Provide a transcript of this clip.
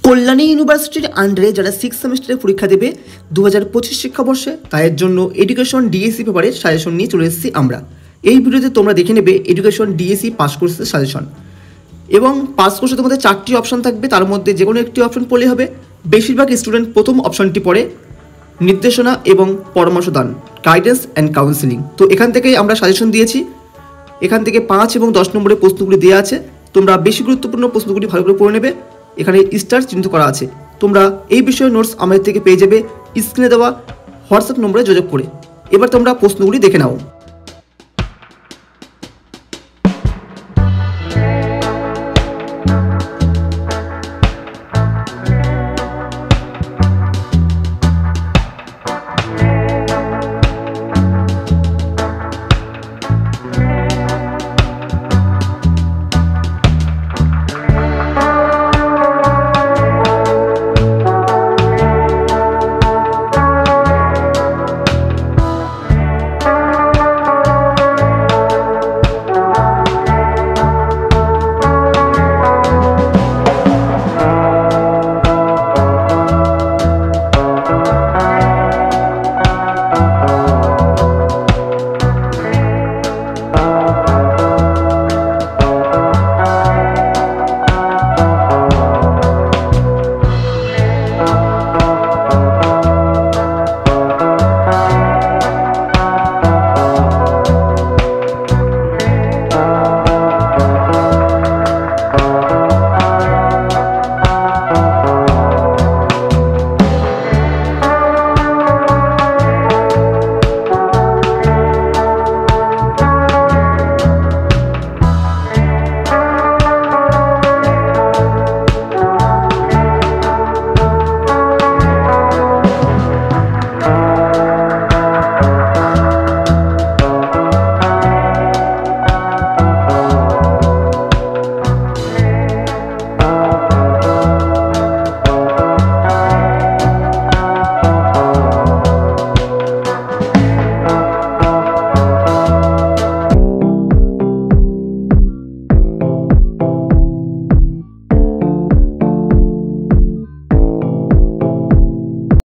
কল্যাণী ইউনিভার্সিটির আন্ডারে যারা 6 সেমিস্টারে পরীক্ষা দেবে 2025 শিক্ষাবর্ষে তাদের জন্য এডুকেশন ডিএসসি পেপারের সাজেশন নিয়ে চলে এসেছি আমরা। এই ভিডিওতে তোমরা দেখে নেবে এডুকেশন ডিএসসি পাস কোর্সের সাজেশন। এবং পাস কোর্সে তোমাদের 4টি অপশন থাকবে, তার মধ্যে যে কোনো একটি অপশন পড়লে হবে। বেশিরভাগ স্টুডেন্ট প্রথম অপশনটি পড়ে, নির্দেশনা এবং পরামর্শ দান, গাইডেন্স অ্যান্ড কাউন্সিলিং। তো এখান থেকেই আমরা সাজেশন দিয়েছি। এখান থেকে 5 এবং 10 নম্বরের প্রশ্নগুলি দেওয়া আছে। তোমরা বেশি গুরুত্বপূর্ণ প্রশ্নগুলি ভালো করে পড়ে নেবে। এখানে স্টার চিহ্নিত করা আছে। তোমরা এই বিষয়ে নোটস আমাদের থেকে পেয়ে যাবে স্ক্রিনে দেওয়া হোয়াটসঅ্যাপ নম্বরে যোগাযোগ করে। এবার তোমরা প্রশ্নগুলি দেখে নাও।